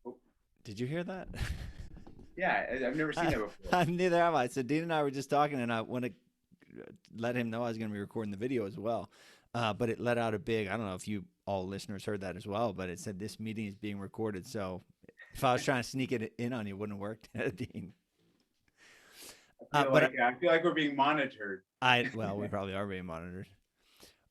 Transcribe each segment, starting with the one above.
So, did you hear that? Yeah, I've never seen that before. Neither have I. So Dean and I were just talking, and I want to let him know I was going to be recording the video as well. But it let out a big. I don't know if you all listeners heard that as well, but it said this meeting is being recorded. So if I was trying to sneak it in on you, it wouldn't have worked, Dean. But I feel like we're being monitored. well, we probably are being monitored.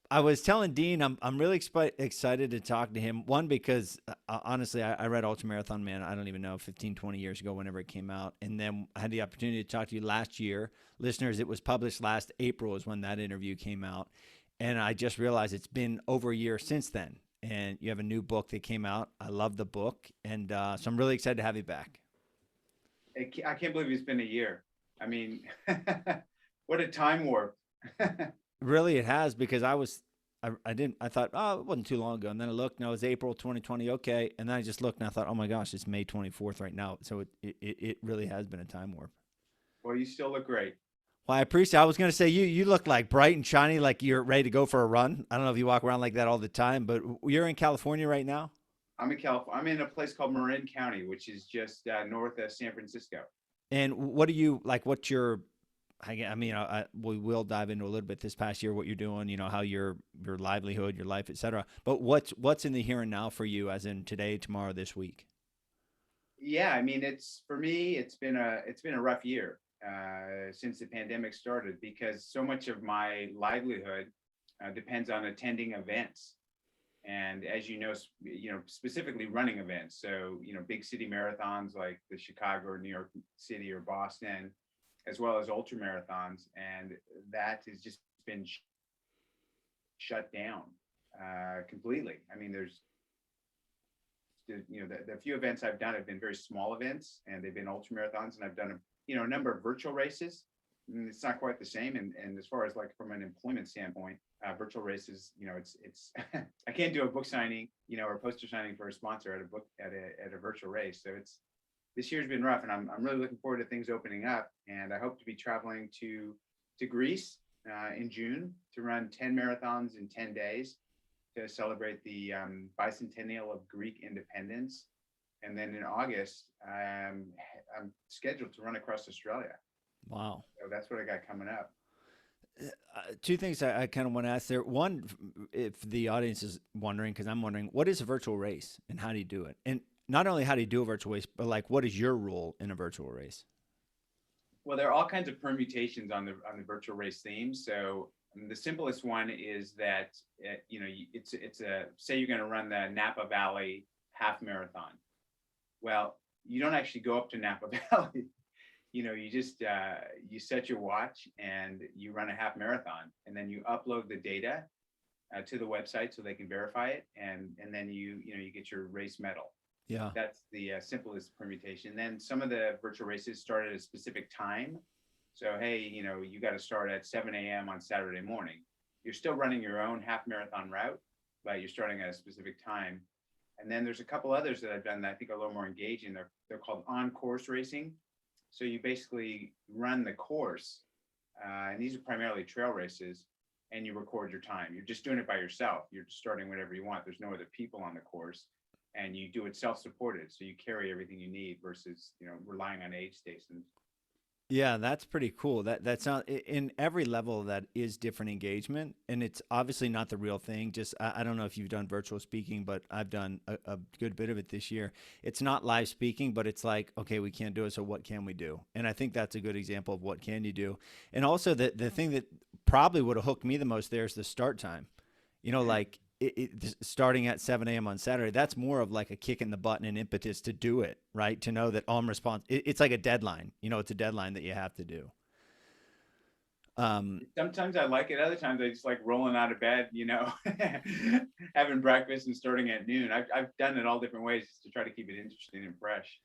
I was telling Dean I'm really excited to talk to him. One, because honestly, I read Ultra Marathon Man, I don't even know, 15, 20 years ago, whenever it came out. And then I had the opportunity to talk to you last year. Listeners, it was published last April is when that interview came out. And I just realized it's been over a year since then. And you have a new book that came out. I love the book. And so I'm really excited to have you back. I can't believe it's been a year. I mean, what a time warp. Really, it has, because I didn't, I thought, oh, it wasn't too long ago. And then I looked, no, it was April 2020. Okay. And then I just looked and I thought, oh my gosh, it's May 24th right now. So it really has been a time warp. Well, you still look great. Well, I appreciate I was going to say, you look like bright and shiny, like you're ready to go for a run. I don't know if you walk around like that all the time, but you're in California right now. I'm in California. I'm in a place called Marin County, which is just north of San Francisco. And what do you like? What's your, I mean, we will dive into a little bit this past year, what you're doing, how your livelihood, your life, etc. But what's in the here and now for you, as in today, tomorrow, this week? Yeah, I mean, it's for me. It's been a rough year since the pandemic started because so much of my livelihood depends on attending events, and as specifically running events. So big city marathons like the Chicago or New York City or Boston, as well as ultra marathons, and that has just been shut down completely. I mean, there's the few events I've done have been very small events, and they've been ultra marathons, and I've done a number of virtual races. And it's not quite the same, and as far as like from an employment standpoint, virtual races, it's I can't do a book signing, or poster signing for a sponsor at a book at a virtual race. So it's this year's been rough, and I'm really looking forward to things opening up, and I hope to be traveling to Greece in June to run 10 marathons in 10 days to celebrate the bicentennial of Greek independence. And then in August, I'm scheduled to run across Australia. Wow. So that's what I got coming up. Two things I kind of want to ask there. One, if the audience is wondering, because I'm wondering, what is a virtual race and how do you do it? And not only how do you do a virtual race, but like, what is your role in a virtual race? Well, there are all kinds of permutations on the virtual race theme. So the simplest one is that it's a say you're going to run the Napa Valley half marathon. Well, you don't actually go up to Napa Valley. You just you set your watch and you run a half marathon, and then you upload the data to the website so they can verify it, and then you get your race medal. Yeah. That's the simplest permutation. Then some of the virtual races start at a specific time. So, hey, you got to start at 7 a.m. on Saturday morning. You're still running your own half marathon route, but you're starting at a specific time. And then there's a couple others that I've done that I think are a little more engaging. They're called on-course racing. So you basically run the course, and these are primarily trail races, and you record your time. You're just doing it by yourself. You're just starting whenever you want. There's no other people on the course, and you do it self-supported. So you carry everything you need versus relying on aid stations. Yeah, that's pretty cool. That sounds, in every level of that is different engagement, and it's obviously not the real thing. Just I don't know if you've done virtual speaking, but I've done a good bit of it this year. It's not live speaking, but it's like, okay, we can't do it, so what can we do? And I think that's a good example of what can you do. And also the thing that probably would have hooked me the most there is the start time. Like starting at 7 a.m. on Saturday, that's more of like a kick in the butt and an impetus to do it, right? To know that I'm responsible. It's like a deadline. It's a deadline that you have to do. Um, Sometimes I like it. Other times I just like rolling out of bed, having breakfast and starting at noon. I've done it all different ways just to try to keep it interesting and fresh.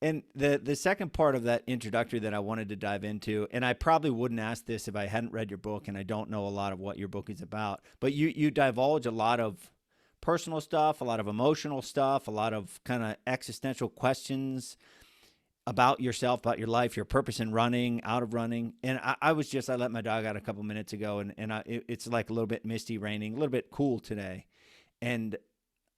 and the second part of that introductory that I wanted to dive into, and I probably wouldn't ask this if I hadn't read your book, and I don't know a lot of what your book is about, but you divulge a lot of personal stuff, a lot of emotional stuff, a lot of kind of existential questions about yourself, about your life, your purpose in running, out of running. And I let my dog out a couple minutes ago, and it's like a little bit misty, raining, a little bit cool today. And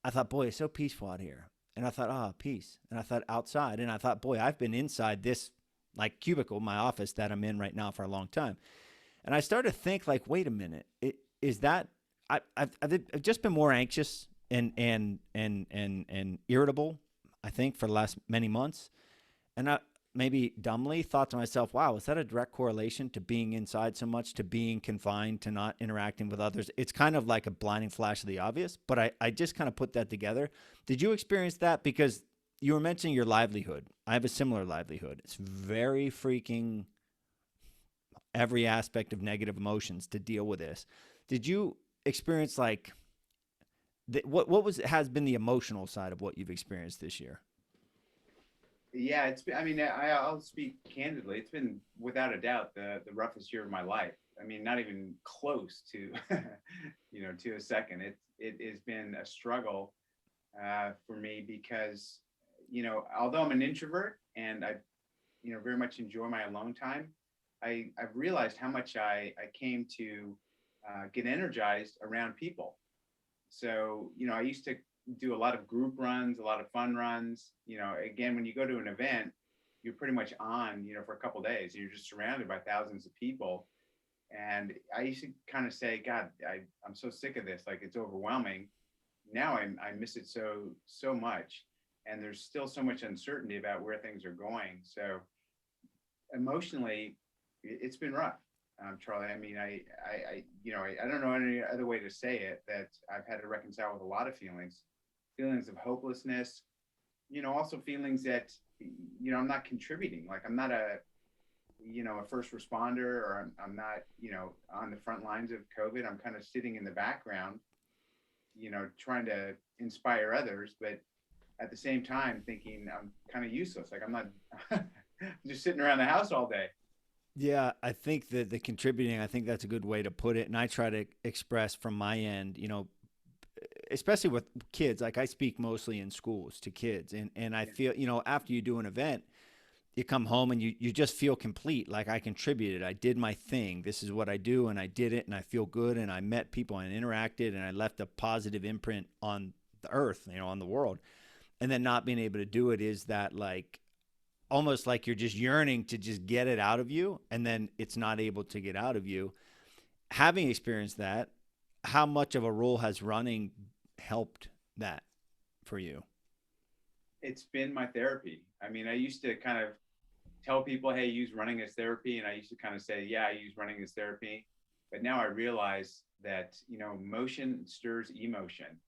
I thought, boy, it's so peaceful out here. And I thought, oh, peace. And I thought outside. And I thought, boy, I've been inside this like cubicle, my office that I'm in right now for a long time. And I started to think like, wait a minute, is that I've just been more anxious and irritable, I think, for the last many months. And I maybe dumbly thought to myself, wow, is that a direct correlation to being inside so much, to being confined, to not interacting with others? It's kind of like a blinding flash of the obvious, but I just kind of put that together. Did you experience that? Because you were mentioning your livelihood. I have a similar livelihood. It's very freaking every aspect of negative emotions to deal with this. Did you experience like what has been the emotional side of what you've experienced this year? Yeah, it's been, I mean, I'll speak candidly. It's been without a doubt the roughest year of my life. I mean, not even close to, to a second. It has been a struggle for me because, although I'm an introvert and I, very much enjoy my alone time, I've realized how much I came to get energized around people. So, I used to do a lot of group runs, a lot of fun runs. Again, when you go to an event, you're pretty much on, for a couple of days. You're just surrounded by thousands of people. And I used to kind of say, God, I'm so sick of this. Like, it's overwhelming. Now I miss it so much. And there's still so much uncertainty about where things are going. So emotionally, it's been rough. Charlie, I mean, I don't know any other way to say it, that I've had to reconcile with a lot of feelings of hopelessness, also feelings that, I'm not contributing. Like, I'm not a first responder, or I'm not, on the front lines of COVID. I'm kind of sitting in the background, trying to inspire others, but at the same time thinking I'm kind of useless. Like, I'm not just sitting around the house all day. Yeah, I think that the contributing, I think that's a good way to put it. And I try to express from my end, especially with kids, like I speak mostly in schools to kids. And I feel, after you do an event, you come home and you just feel complete. Like, I contributed, I did my thing. This is what I do. And I did it, and I feel good. And I met people and interacted, and I left a positive imprint on the earth, on the world. And then not being able to do it is that, like, almost like you're just yearning to just get it out of you, and then it's not able to get out of you. Having experienced that, how much of a role has running helped that for you? It's been my therapy. I mean, I used to kind of tell people, hey, use running as therapy. And I used to kind of say, yeah, I use running as therapy. But now I realize that, motion stirs emotion.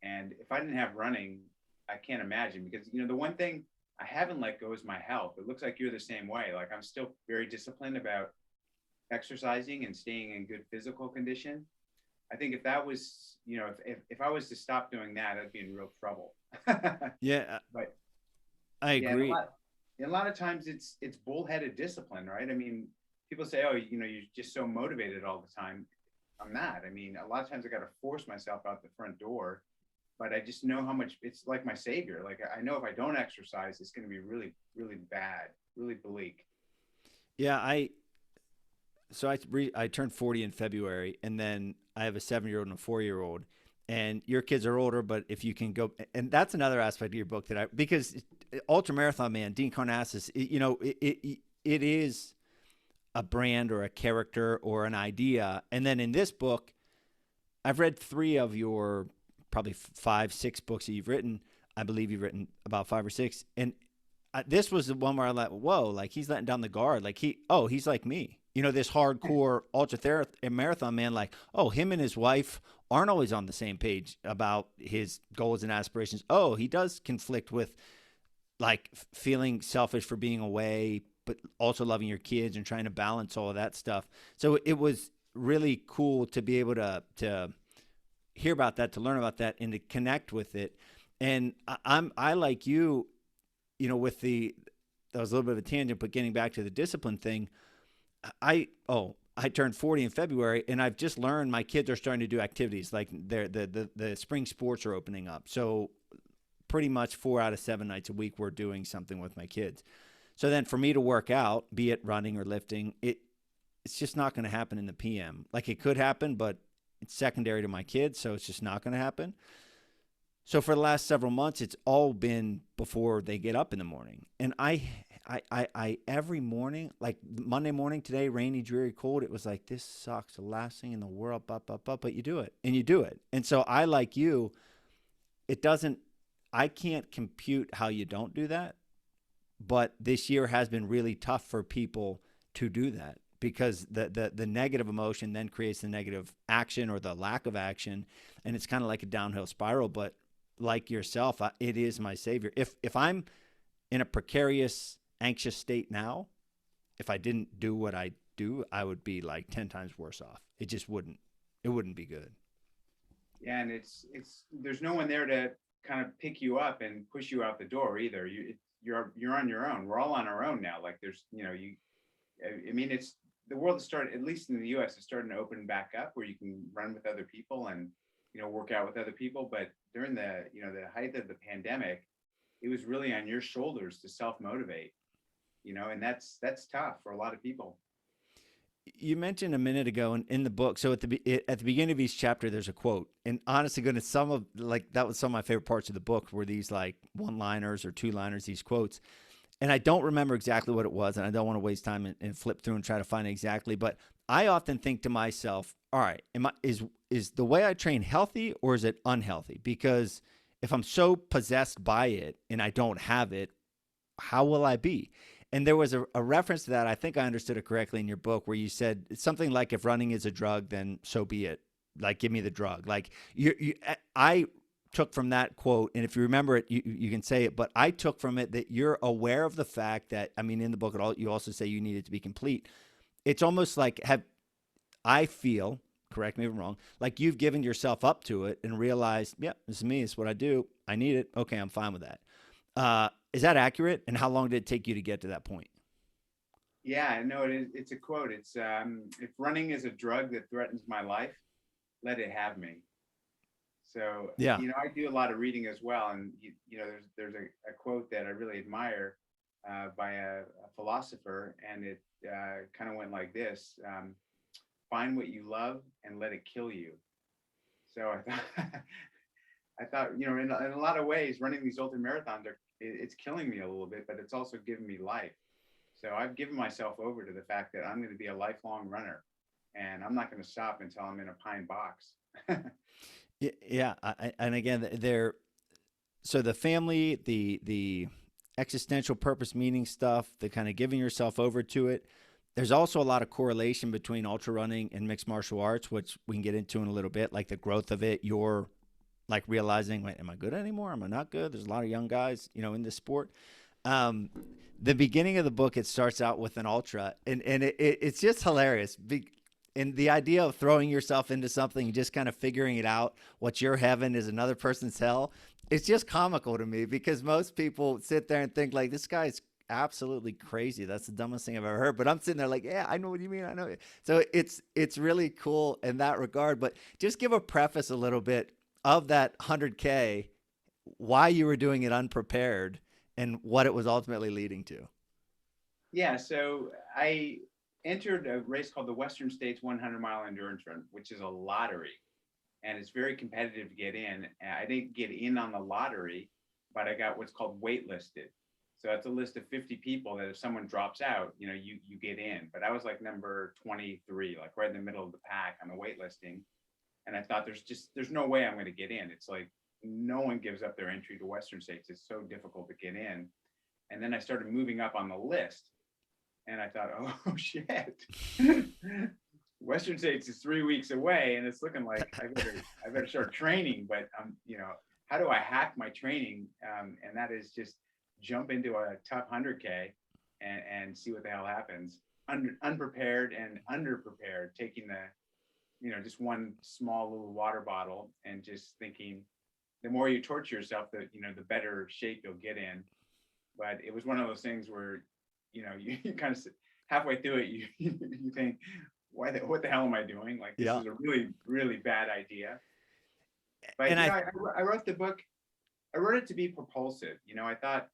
And if I didn't have running, I can't imagine, because, the one thing I haven't let go is my health. It looks like you're the same way. Like, I'm still very disciplined about exercising and staying in good physical condition. I think if that was, if I was to stop doing that, I'd be in real trouble. Yeah, But I yeah, agree. and a lot of times it's bullheaded discipline, right? I mean, people say, oh, you're just so motivated all the time. I'm not. I mean, a lot of times I got to force myself out the front door, but I just know how much it's like my savior. Like, I know if I don't exercise, it's going to be really, really bad, really bleak. Yeah, I turned 40 in February, and then I have a 7-year-old and a 4-year-old. And your kids are older, but if you can go, and that's another aspect of your book because ultra marathon man, Dean Karnazes, it is a brand or a character or an idea. And then in this book, I've read 3 of your probably 5, 6 books that you've written. I believe you've written about 5 or 6. And this was the one where I like, whoa, like, he's letting down the guard. Like, he's like me, this hardcore ultra marathon man. Like, oh, him and his wife aren't always on the same page about his goals and aspirations. Oh, he does conflict with, like, feeling selfish for being away, but also loving your kids and trying to balance all of that stuff. So it was really cool to be able to hear about that, to learn about that, and to connect with it. And I like you, with that was a little bit of a tangent, but getting back to the discipline thing, I turned 40 in February, and I've just learned my kids are starting to do activities, like the spring sports are opening up. So pretty much 4 out of 7 nights a week, we're doing something with my kids. So then for me to work out, be it running or lifting, it's just not going to happen in the PM. Like, it could happen, but it's secondary to my kids, so it's just not going to happen. So for the last several months, it's all been before they get up in the morning. And I every morning, like Monday morning today, rainy, dreary, cold, it was like, this sucks. The last thing in the world, but you do it and you do it. And so I, like you, it doesn't, I can't compute how you don't do that. But this year has been really tough for people to do that because the negative emotion then creates the negative action or the lack of action. And it's kind of like a downhill spiral. But like yourself, it is my savior. If I'm in a precarious, anxious state now, if I didn't do what I do, I would be like 10 times worse off. It wouldn't be good. Yeah, and it's there's no one there to kind of pick you up and push you out the door either. You're on your own. We're all on our own now. Like there's, I mean, it's the world is starting, at least in the US, is starting to open back up where you can run with other people and, work out with other people. But during the height of the pandemic, it was really on your shoulders to self-motivate, and that's tough for a lot of people. You mentioned a minute ago in the book. So at the beginning of each chapter, there's a quote. And honestly, goodness, that was some of my favorite parts of the book were these like one-liners or two-liners, these quotes. And I don't remember exactly what it was, and I don't want to waste time and flip through and try to find it exactly. But I often think to myself, all right, is the way I train healthy or is it unhealthy? Because if I'm so possessed by it and I don't have it, how will I be? And there was a reference to that. I think I understood it correctly in your book where you said something like, if running is a drug, then so be it. Like, give me the drug. Like I took from that quote, and if you remember it, you can say it, but I took from it that you're aware of the fact that, I mean, in the book, you also say you need it to be complete. It's almost like I feel, correct me if I'm wrong, like you've given yourself up to it and realized, yeah, this is me. It's what I do. I need it. Okay, I'm fine with that. Is that accurate? And how long did it take you to get to that point? Yeah, no, it is. It's a quote. It's if running is a drug that threatens my life, let it have me. So, Yeah. I do a lot of reading as well, and there's a quote that I really admire by a philosopher, and it kind of went like this: "Find what you love and let it kill you." So I thought, in a lot of ways, running these ultra marathons it's killing me a little bit, but it's also giving me life. So I've given myself over to the fact that I'm going to be a lifelong runner, and I'm not going to stop until I'm in a pine box. Yeah. And again, so the family, the existential purpose, meaning stuff, the kind of giving yourself over to it. There's also a lot of correlation between ultra running and mixed martial arts, which we can get into in a little bit, like the growth of it. You're like realizing, wait, am I good anymore? Am I not good? There's a lot of young guys, in this sport. Um, the beginning of the book, it starts out with an ultra, and it's just hilarious. And the idea of throwing yourself into something, just kind of figuring it out, what your heaven is another person's hell, it's just comical to me because most people sit there and think like, this guy's absolutely crazy. That's the dumbest thing I've ever heard. But I'm sitting there like, yeah, I know what you mean. I know it. So it's really cool in that regard. But just give a preface a little bit of that 100K, why you were doing it unprepared and what it was ultimately leading to. Yeah, so I entered a race called the Western States 100-mile endurance run, which is a lottery, and it's very competitive to get in. I didn't get in on the lottery, but I got what's called waitlisted. So it's a list of 50 people that if someone drops out, you get in. But I was like number 23, like right in the middle of the pack on the waitlisting. And I thought there's no way I'm going to get in. It's like no one gives up their entry to Western States. It's so difficult to get in. And then I started moving up on the list. And I thought, oh shit. Western States is 3 weeks away, and it's looking like I better start training. But how do I hack my training? And that is just jump into a tough 100K and see what the hell happens. Unprepared and underprepared, taking just one small little water bottle and just thinking, the more you torture yourself, the better shape you'll get in. But it was one of those things where, you kind of halfway through it, you think, what the hell am I doing? Like, this Yeah. is a really, really bad idea. But, And I wrote the book, I wrote it to be propulsive. I thought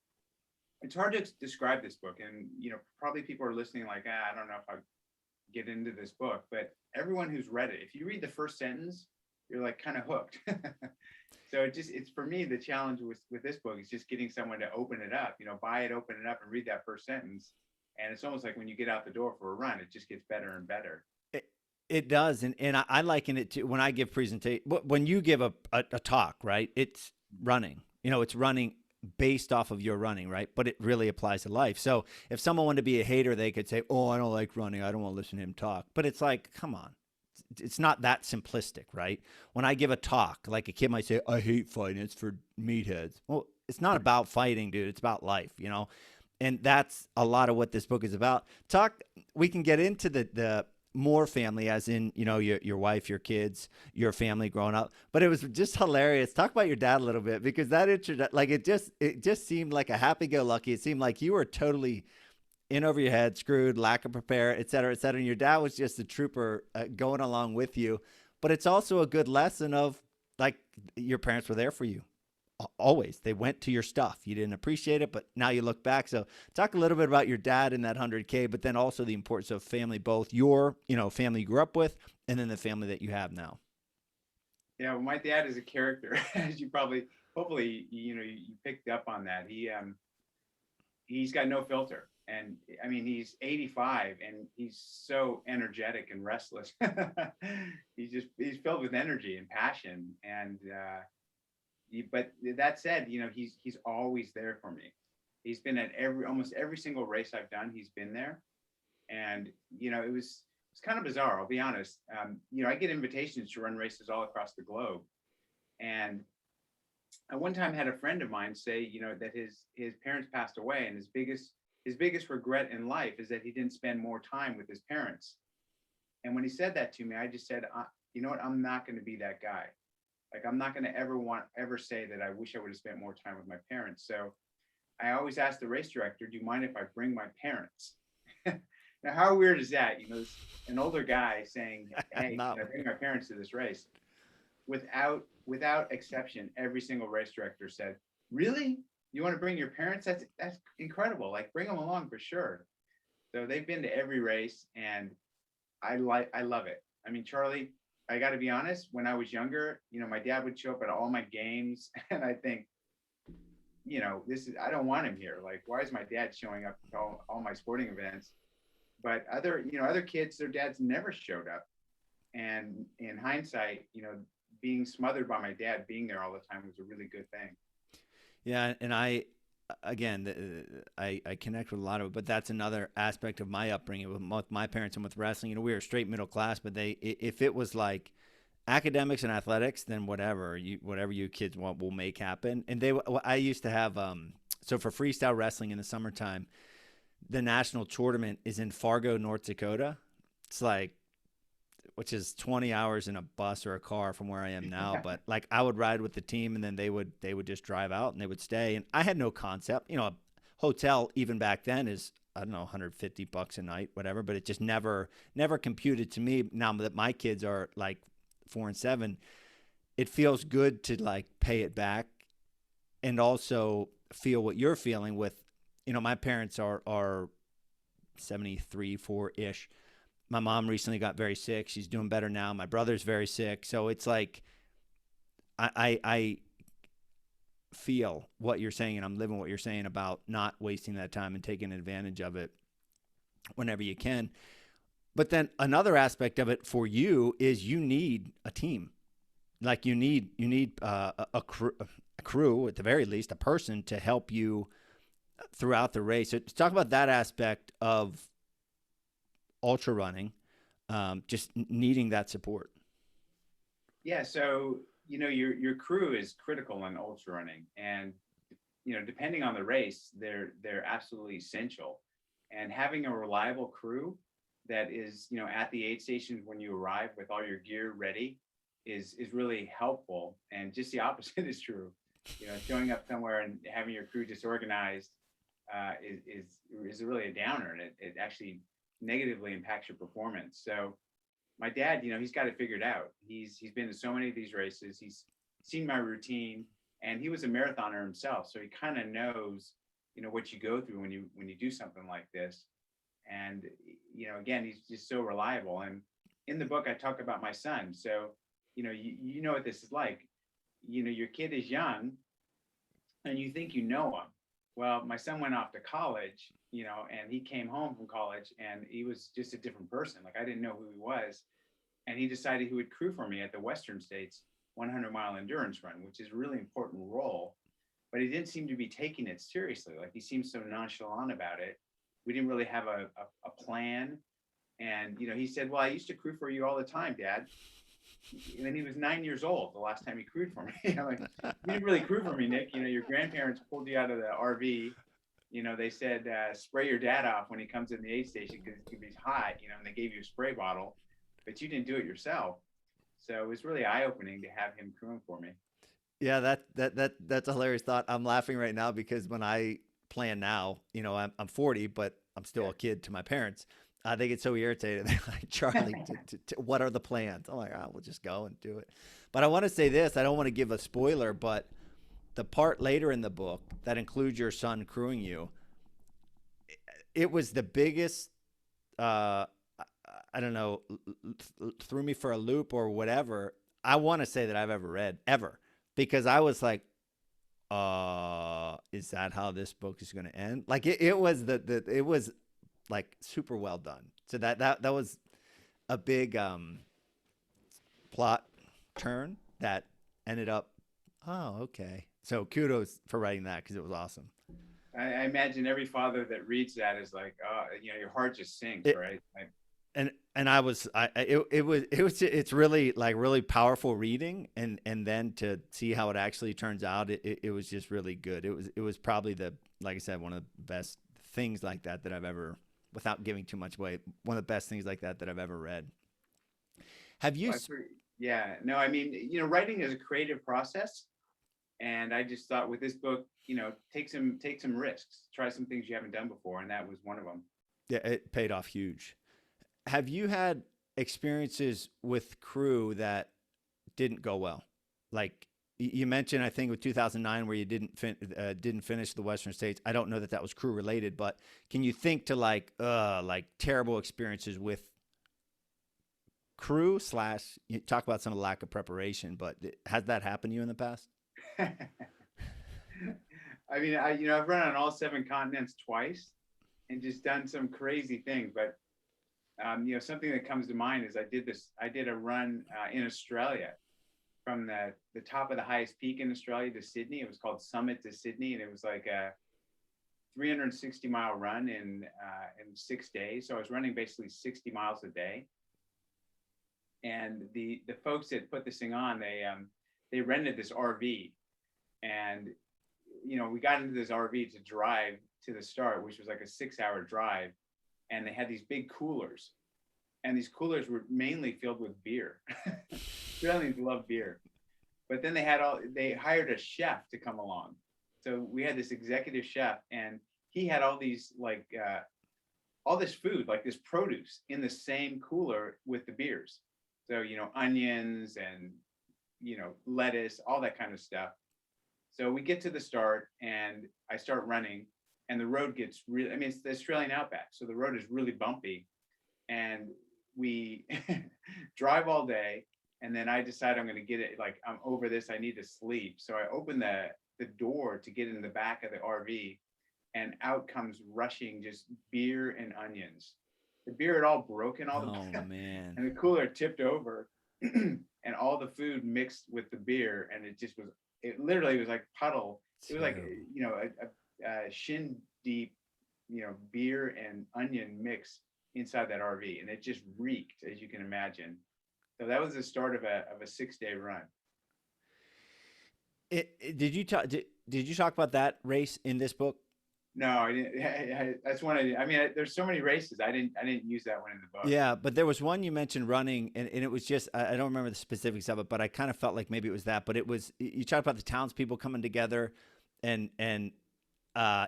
it's hard to describe this book. And, probably people are listening like, I don't know if I get into this book, but everyone who's read it, if you read the first sentence, you're like kind of hooked. So it's for me, the challenge with this book is just getting someone to open it up, buy it, open it up and read that first sentence. And it's almost like when you get out the door for a run, it just gets better and better. It does, and I liken it to when I give presentation. When you give a talk, right? It's running. It's running based off of your running, right? But it really applies to life. So if someone wanted to be a hater, they could say, "Oh, I don't like running. I don't want to listen to him talk." But it's like, come on, it's not that simplistic, right? When I give a talk, like a kid might say, "I hate fighting. It's for meatheads." Well, it's not about fighting, dude. It's about life. And that's a lot of what this book is about. We can get into the more family, as in, your wife, your kids, your family growing up. But it was just hilarious. Talk about your dad a little bit, because that like it just seemed like a happy-go-lucky. It seemed like you were totally in over your head, screwed, lack of prepare, et cetera, et cetera. And your dad was just a trooper, going along with you. But it's also a good lesson of, like, your parents were there for you. Always. They went to your stuff. You didn't appreciate it, but now you look back. So talk a little bit about your dad in that 100K, but then also the importance of family, both your, family you grew up with, and then the family that you have now. Yeah, well, my dad is a character, as you probably, hopefully, you picked up on that. He's got no filter. And I mean, he's 85 and he's so energetic and restless. He's filled with energy and passion. And, but that said, he's always there for me. He's been at almost every single race I've done. He's been there. And, it's kind of bizarre. I'll be honest. I get invitations to run races all across the globe. And I one time had a friend of mine say, that his parents passed away, and his biggest regret in life is that he didn't spend more time with his parents. And when he said that to me, I just said, you know what? I'm not going to be that guy. Like, I'm not going to ever say that I wish I would have spent more time with my parents. So I always ask the race director, do you mind if I bring my parents? Now, how weird is that? An older guy saying, hey, No. can I bring my parents to this race? Without exception, every single race director said, really? You want to bring your parents? That's incredible. Like, bring them along for sure. So they've been to every race, and I love it. I mean, Charlie, I got to be honest, when I was younger, my dad would show up at all my games, and I think, I don't want him here. Like, why is my dad showing up to all my sporting events? But other kids, their dads never showed up. And in hindsight, being smothered by my dad being there all the time was a really good thing. Yeah. And I connect with a lot of it, but that's another aspect of my upbringing with my parents and with wrestling. We were straight middle class, but if it was like academics and athletics, then whatever you kids want will make happen. And I used to have, so for freestyle wrestling in the summertime, the national tournament is in Fargo, North Dakota. It's like, which is 20 hours in a bus or a car from where I am now. But like, I would ride with the team, and then they would just drive out and they would stay. And I had no concept, a hotel even back then is, I don't know, $150 a night, whatever, but it just never computed to me. Now that my kids are like 4 and 7, it feels good to like pay it back and also feel what you're feeling with, my parents are 73, 4-ish. My mom recently got very sick. She's doing better now. My brother's very sick. So it's like, I feel what you're saying, and I'm living what you're saying about not wasting that time and taking advantage of it whenever you can. But then another aspect of it for you is you need a team. Like you need a crew, at the very least, a person to help you throughout the race. So talk about that aspect of ultra running, just needing that support. Yeah. So, your crew is critical in ultra running, and, depending on the race, they're absolutely essential. And having a reliable crew that is, at the aid stations when you arrive with all your gear ready is really helpful. And just the opposite is true. Showing up somewhere and having your crew disorganized is really a downer, and it actually negatively impacts your performance. So my dad, he's got it figured out. He's been to so many of these races. He's seen my routine, and he was a marathoner himself, so he kind of knows, what you go through when you do something like this. And again, he's just so reliable. And in the book, I talk about my son. So you know what this is like. Your kid is young and you think you know him. Well, my son went off to college, and he came home from college and he was just a different person. Like I didn't know who he was. And he decided he would crew for me at the Western States 100-mile endurance run, which is a really important role. But he didn't seem to be taking it seriously. Like he seemed so nonchalant about it. We didn't really have a plan. And, he said, well, I used to crew for you all the time, Dad. And then he was 9 years old the last time he crewed for me. I'm like, you didn't really crew for me, Nick. Your grandparents pulled you out of the RV. They said, spray your dad off when he comes in the aid station because he's hot, and they gave you a spray bottle, but you didn't do it yourself. So it was really eye-opening to have him crewing for me. Yeah, that's a hilarious thought. I'm laughing right now because when I plan now, I'm 40, but I'm still a kid to my parents. They get so irritated. They're like, Charlie, what are the plans? I'm like, we'll just go and do it. But I want to say this. I don't want to give a spoiler, but the part later in the book that includes your son crewing you, it was the biggest, I don't know, threw me for a loop or whatever. I want to say that I've ever read, ever. Because I was like, is that how this book is going to end? Like it was it was like super well done. So that was a big plot turn that ended up. Oh, okay. So kudos for writing that because it was awesome. I imagine every father that reads that is like, oh, your heart just sinks, right? And I was it's really like really powerful reading and then to see how it actually turns out it was just really good. It was probably like I said, one of the best things like that I've ever, without giving too much away, one of the best things like that I've ever read. Have you? Yeah, no, I mean, writing is a creative process, and I just thought with this book, take some risks, try some things you haven't done before, and that was one of them. Yeah, it paid off huge. Have you had experiences with crew that didn't go well? Like you mentioned, I think with 2009 where you didn't finish the Western States. I don't know that was crew related, but can you think to like terrible experiences with crew / you talk about some lack of preparation, but has that happened to you in the past? I mean, I've run on all 7 continents twice and just done some crazy things, but something that comes to mind is I did a run in Australia from the top of the highest peak in Australia to Sydney. It was called Summit to Sydney, and it was like a 360-mile run in 6 days. So I was running basically 60 miles a day. And the folks that put this thing on, they rented this RV, and we got into this RV to drive to the start, which was like a 6-hour drive. And they had these big coolers, and these coolers were mainly filled with beer. Australians love beer, but then they hired a chef to come along. So we had this executive chef, and he had all these all this food, like this produce, in the same cooler with the beers. So onions and lettuce, all that kind of stuff. So we get to the start, and I start running. And the road gets really, I mean, it's the Australian outback. So the road is really bumpy. And we drive all day. And then I decide I'm going to get it. Like, I'm over this. I need to sleep. So I open the door to get in the back of the RV. And out comes rushing just beer and onions. The beer had all broken. Man. And the cooler tipped over. And all the food mixed with the beer. And it literally was like puddle. It was like, shin deep, beer and onion mix inside that RV, and it just reeked, as you can imagine. So that was the start of a 6-day run. Did you talk about that race in this book? No, I didn't. That's one I mean, there's so many races. I didn't use that one in the book. Yeah, but there was one you mentioned running, and it was just I don't remember the specifics of it, but I kind of felt like maybe it was that. But it was, you talked about the townspeople coming together and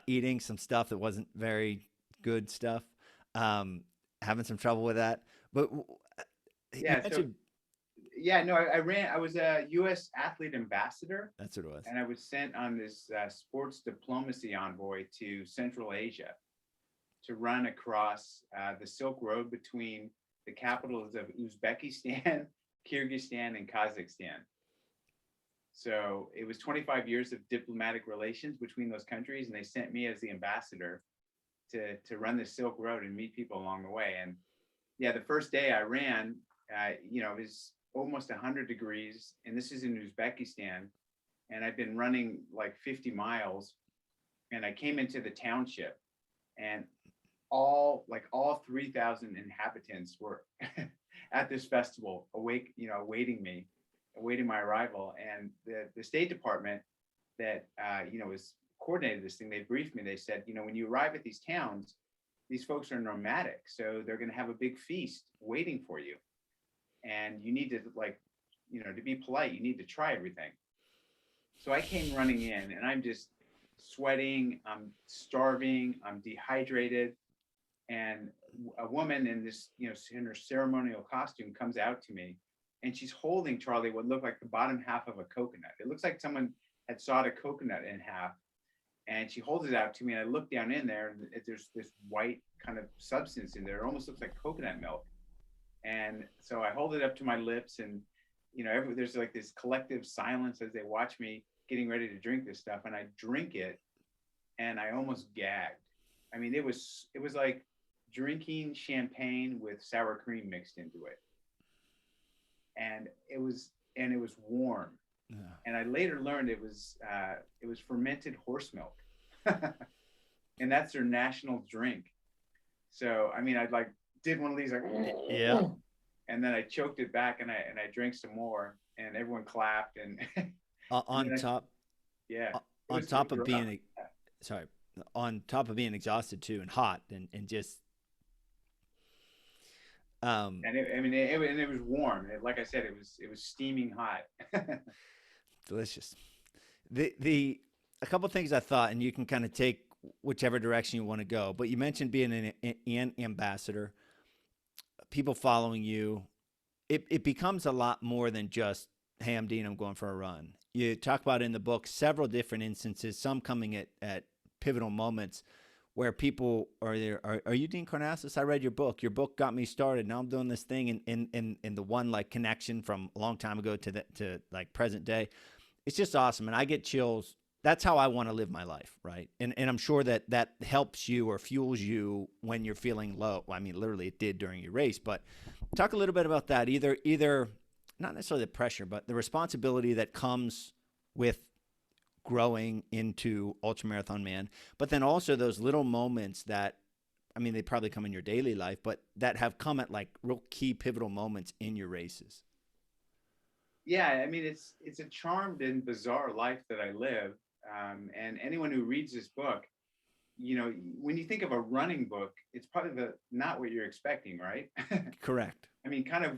eating some stuff that wasn't very good stuff, having some trouble with that. But yeah, I was a U.S. athlete ambassador. That's what it was. And I was sent on this sports diplomacy envoy to Central Asia to run across the Silk Road between the capitals of Uzbekistan, Kyrgyzstan, and Kazakhstan. So it was 25 years of diplomatic relations between those countries, and they sent me as the ambassador to run the Silk Road and meet people along the way. And yeah, the first day I ran, it was almost 100 degrees, and this is in Uzbekistan, and I've been running like 50 miles, and I came into the township, and all 3,000 inhabitants were at this festival, awaiting my arrival. And the State Department that was coordinated this thing, they briefed me. They said, when you arrive at these towns, these folks are nomadic, so they're going to have a big feast waiting for you, and you need to to be polite, you need to try everything. So I came running in, and I'm just sweating, I'm starving, I'm dehydrated, and a woman in this, in her ceremonial costume comes out to me, and she's holding, Charlie, what looked like the bottom half of a coconut. It looks like someone had sawed a coconut in half, and she holds it out to me, and I look down in there, and there's this white kind of substance in there. It almost looks like coconut milk. And so I hold it up to my lips, and there's like this collective silence as they watch me getting ready to drink this stuff, and I drink it, and I almost gagged. I mean, it was like drinking champagne with sour cream mixed into it, and it was warm. Yeah. And I later learned it was fermented horse milk, and that's their national drink. So I mean, I did one of these yeah, and then I choked it back, and I drank some more, and everyone clapped, and on top of being exhausted too, and hot, and just and it was warm. Like I said, it was steaming hot. Delicious. A couple of things I thought, and you can kind of take whichever direction you want to go, but you mentioned being an ambassador, people following you. It becomes a lot more than just, hey, I'm Dean, I'm going for a run. You talk about in the book several different instances, some coming at pivotal moments where people are you Dean Karnazes? I read your book. Your book got me started. Now I'm doing this thing, in the one connection from a long time ago to present day. It's just awesome, and I get chills. That's how I want to live my life, right? And I'm sure that helps you or fuels you when you're feeling low. I mean, literally, it did during your race. But talk a little bit about that. Either not necessarily the pressure, but the responsibility that comes with growing into ultramarathon man, but then also those little moments that, I mean, they probably come in your daily life, but that have come at real key pivotal moments in your races. Yeah, I mean, it's a charmed and bizarre life that I live. And anyone who reads this book, when you think of a running book, it's probably not what you're expecting, right? Correct. I mean, kind of,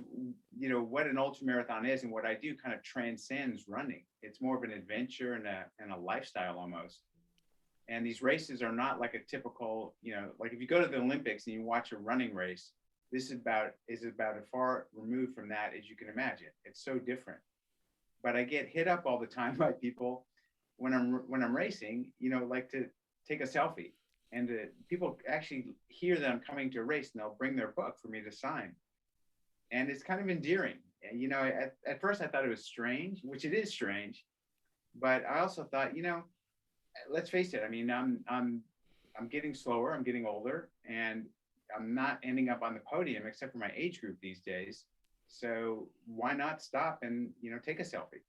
what an ultramarathon is and what I do kind of transcends running. It's more of an adventure and a lifestyle almost. And these races are not like a typical, if you go to the Olympics and you watch a running race, this is about as far removed from that as you can imagine. It's so different. But I get hit up all the time by people when I'm racing, like to take a selfie, and people actually hear that I'm coming to a race, and they'll bring their book for me to sign. And it's kind of endearing. At first I thought it was strange, which it is strange, but I also thought, let's face it. I mean, I'm getting slower, I'm getting older, and I'm not ending up on the podium except for my age group these days. So why not stop and, take a selfie?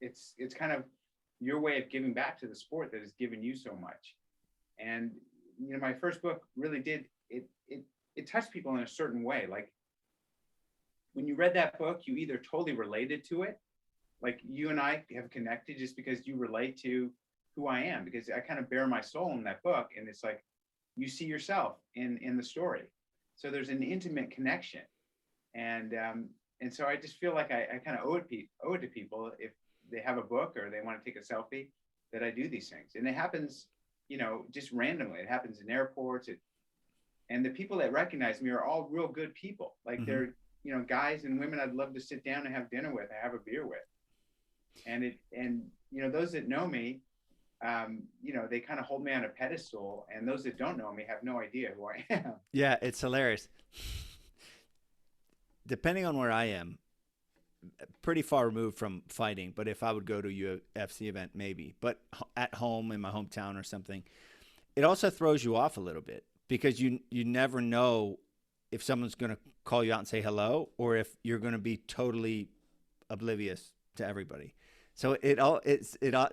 It's kind of your way of giving back to the sport that has given you so much. And, my first book really did, it touched people in a certain way. Like when you read that book, you either totally related to it, like you and I have connected just because you relate to who I am, because I kind of bare my soul in that book. And it's like, you see yourself in the story. So there's an intimate connection. And so I just feel like I kind of owe it to people, if they have a book or they want to take a selfie, that I do these things. And it happens, just randomly. It happens in airports. And the people that recognize me are all real good people. Like they're, guys and women I'd love to sit down and have dinner with, and have a beer with. And those that know me, they kind of hold me on a pedestal, and those that don't know me have no idea who I am. Yeah, it's hilarious. depending on where I am, pretty far removed from fighting. But if I would go to a UFC event, maybe. But at home in my hometown or something, it also throws you off a little bit because you never know if someone's going to call you out and say hello or if you're going to be totally oblivious to everybody. So it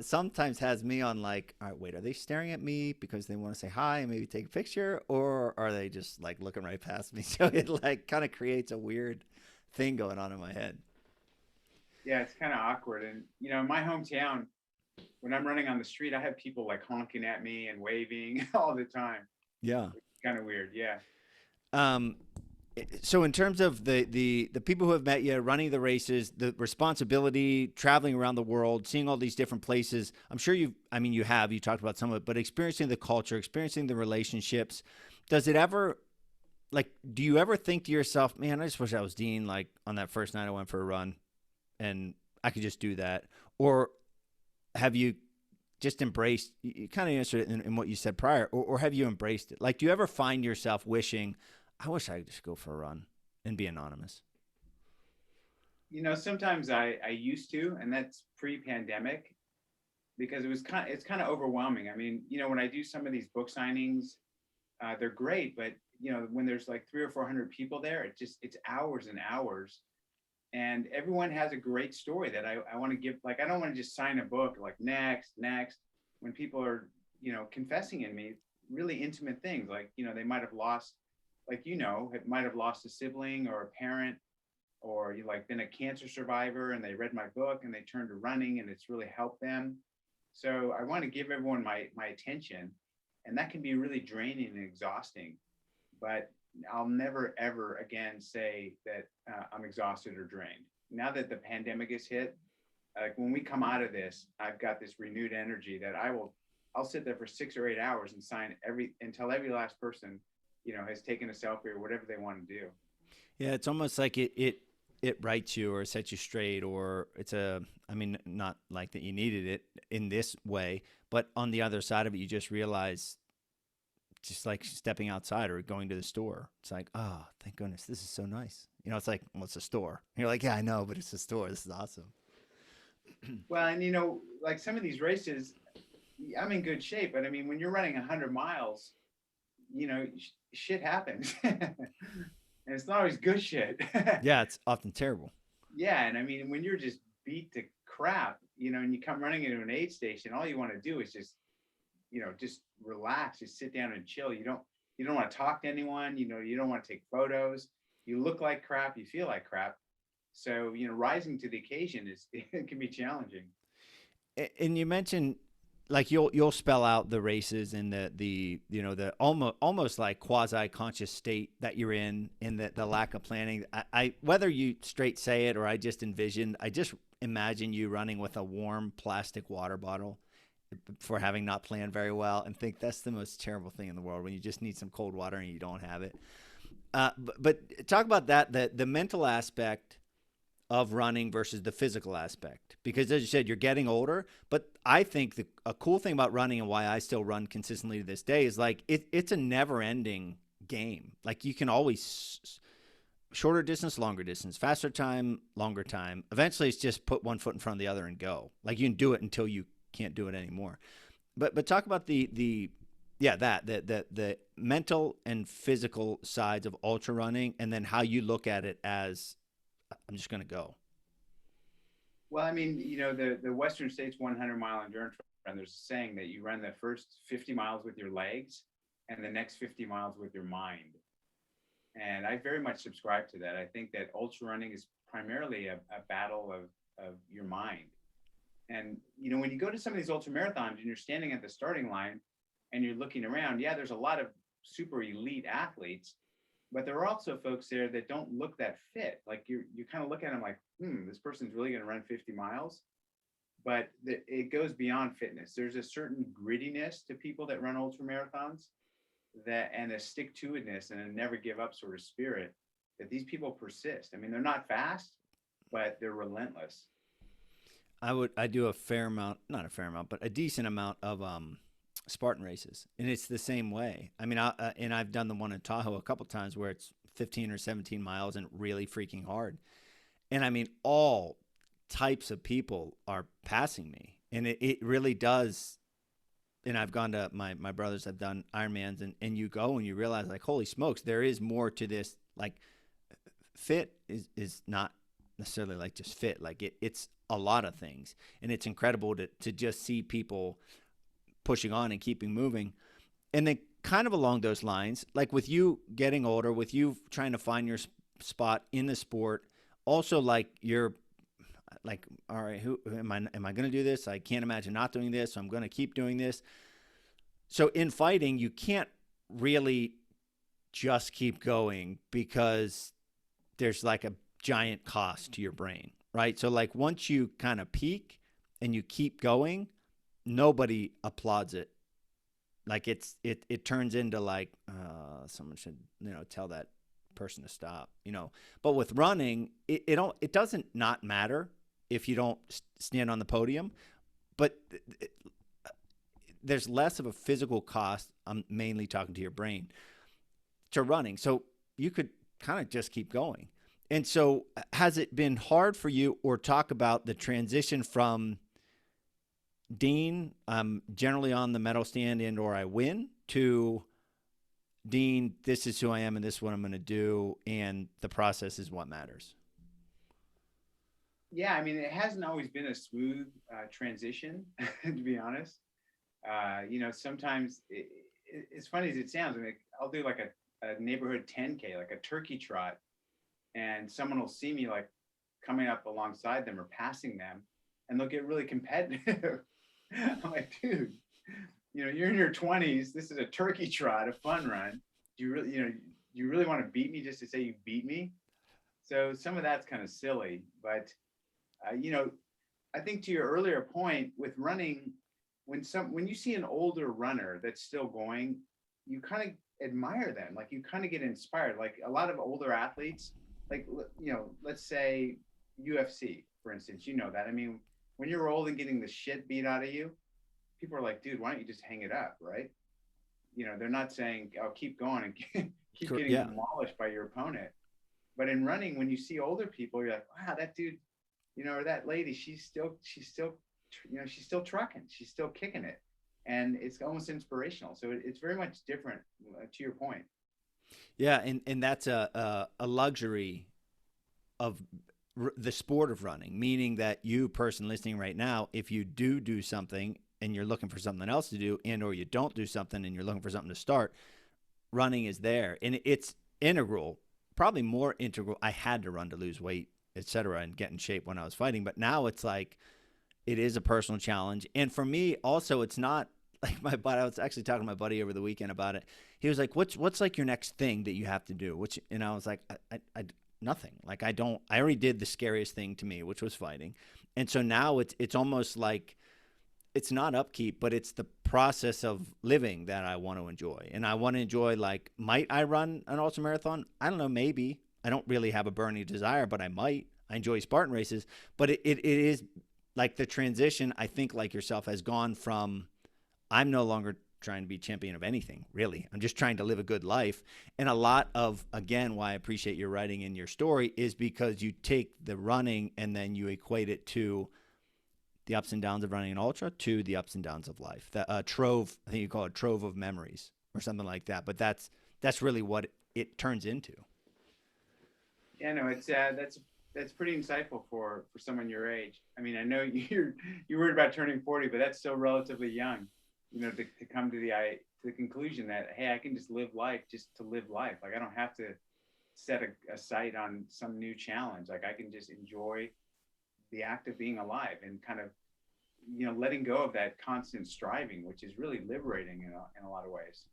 sometimes has me on like, all right, wait, are they staring at me because they want to say hi and maybe take a picture, or are they just like looking right past me? So it like kind of creates a weird thing going on in my head. Yeah, it's kind of awkward. And, in my hometown, when I'm running on the street, I have people like honking at me and waving all the time. Yeah. Kind of weird. Yeah. Um, so in terms of the people who have met you, running the races, the responsibility, traveling around the world, seeing all these different places, I'm sure you talked about some of it, but experiencing the culture, experiencing the relationships, does it ever, like, do you ever think to yourself, man, I just wish I was Dean, like on that first night I went for a run and I could just do that? Or have you just embraced, you kind of answered it in what you said prior, or have you embraced it? Like, do you ever find yourself wishing, I wish I could just go for a run and be anonymous? Sometimes I used to, and that's pre-pandemic, because it's kind of overwhelming. I mean, when I do some of these book signings, they're great, but when there's like 300 or 400 people there, it's hours and hours, and everyone has a great story that I want to give. Like, I don't want to just sign a book like next, when people are, confessing in me really intimate things. Like, they might have lost, like, it might have lost a sibling or a parent, or you like been a cancer survivor and they read my book and they turned to running and it's really helped them. So I want to give everyone my attention, and that can be really draining and exhausting. But I'll never ever again say that I'm exhausted or drained. Now that the pandemic has hit, like when we come out of this, I've got this renewed energy that I'll sit there for 6 or 8 hours and tell every last person, has taken a selfie or whatever they want to do. Yeah, it's almost like it rights you or sets you straight, or I mean, not like that you needed it in this way, but on the other side of it, you just realize, just like stepping outside or going to the store. It's like, oh, thank goodness, this is so nice. It's like, well, it's a store. You're like, yeah, I know, but it's a store. This is awesome. Well, and like some of these races, I'm in good shape, but I mean, when you're running 100 miles, shit happens. And it's not always good shit. Yeah, it's often terrible. Yeah, and I mean, when you're just beat to crap, and you come running into an aid station, all you want to do is just relax, just sit down and chill. You don't want to talk to anyone. You don't want to take photos. You look like crap. You feel like crap. So rising to the occasion it can be challenging. And you mentioned, like, you'll spell out the races and the the almost like quasi conscious state that you're in the lack of planning. I whether you straight say it or I just imagine you running with a warm plastic water bottle for having not planned very well, and think that's the most terrible thing in the world when you just need some cold water and you don't have it. But talk about that, the mental aspect of running versus the physical aspect, because as you said, you're getting older, but I think a cool thing about running and why I still run consistently to this day is like it's a never ending game. Like, you can always shorter distance, longer distance, faster time, longer time. Eventually it's just put one foot in front of the other and go. Like, you can do it until you can't do it anymore. But talk about the mental and physical sides of ultra running, and then how you look at it as, I'm just going to go. Well, I mean, the Western States 100-mile endurance run, there's a saying that you run the first 50 miles with your legs and the next 50 miles with your mind. And I very much subscribe to that. I think that ultra running is primarily a battle of your mind. And, when you go to some of these ultra marathons and you're standing at the starting line and you're looking around, yeah, there's a lot of super elite athletes, but there are also folks there that don't look that fit. Like, you kind of look at them like, this person's really going to run 50 miles. But it goes beyond fitness. There's a certain grittiness to people that run ultra marathons, and a stick-to-itness and a never give up sort of spirit that these people persist. I mean, they're not fast, but they're relentless. I do a fair amount, not a fair amount, but a decent amount of Spartan races, and it's the same way. I mean, and I've done the one in Tahoe a couple times where it's 15 or 17 miles and really freaking hard. And I mean, all types of people are passing me. And it really does. And I've gone to my brothers have done Ironmans, and you go and you realize, like, holy smokes, there is more to this. Like, fit is not necessarily like just fit. Like it's a lot of things. And it's incredible to just see people pushing on and keeping moving. And then kind of along those lines, like with you getting older, with you trying to find your spot in the sport, also like you're like, all right, who am I going to do this? I can't imagine not doing this. So I'm going to keep doing this. So in fighting, you can't really just keep going because there's like a giant cost to your brain, right? So like once you kind of peak and you keep going, nobody applauds it. Like it turns into like, someone should, tell that person to stop, but with running, it doesn't not matter if you don't stand on the podium, but there's less of a physical cost. I'm mainly talking to your brain to running. So you could kind of just keep going. And so has it been hard for you, or talk about the transition from Dean, generally on the medal stand and or I win, to Dean, this is who I am and this is what I'm going to do, and the process is what matters? Yeah, I mean, it hasn't always been a smooth transition, to be honest. Sometimes it's funny as it sounds. I mean, I'll do like a neighborhood 10K, like a turkey trot, and someone will see me like coming up alongside them or passing them, and they'll get really competitive. I'm like, dude, you're in your 20s. This is a turkey trot, a fun run. Do you really want to beat me just to say you beat me? So some of that's kind of silly, but I think to your earlier point with running, when you see an older runner that's still going, you kind of admire them. Like you kind of get inspired. Like a lot of older athletes, like, let's say UFC, for instance, that. I mean, when you're old and getting the shit beat out of you, people are like, dude, why don't you just hang it up, right? They're not saying, oh, keep going and keep getting demolished by your opponent. But in running, when you see older people, you're like, wow, that dude, or that lady, she's still trucking, she's still kicking it, and it's almost inspirational. So it's very much different, to your point. Yeah, and that's a luxury of the sport of running, meaning that you, person listening right now, if you do something and you're looking for something else to do, and or you don't do something and you're looking for something to start, running is there, and it's integral, probably more integral. I had to run to lose weight, etc., and get in shape when I was fighting, but now it's like it is a personal challenge. And for me also, it's not like my buddy. I was actually talking to my buddy over the weekend about it. He was like, what's like your next thing that you have to do? And I was like, I nothing. Like I already did the scariest thing to me, which was fighting. And so now it's almost like it's not upkeep, but it's the process of living that I want to enjoy. And I want to enjoy, like, might I run an ultra marathon? I don't know, maybe. I don't really have a burning desire, but I might. I enjoy Spartan races, but it is like the transition, I think, like yourself, has gone from, I'm no longer trying to be champion of anything, really. I'm just trying to live a good life. And a lot of, again, why I appreciate your writing in your story is because you take the running and then you equate it to the ups and downs of running an ultra, to the ups and downs of life. The trove, I think you call it trove of memories or something like that. But that's really what it turns into. Yeah, no, it's that's pretty insightful for someone your age. I mean, I know you're worried about turning 40, but that's still relatively young. To come to the conclusion that, hey, I can just live life just to live life. Like I don't have to set a sight on some new challenge. Like I can just enjoy the act of being alive and kind of, letting go of that constant striving, which is really liberating in a lot of ways.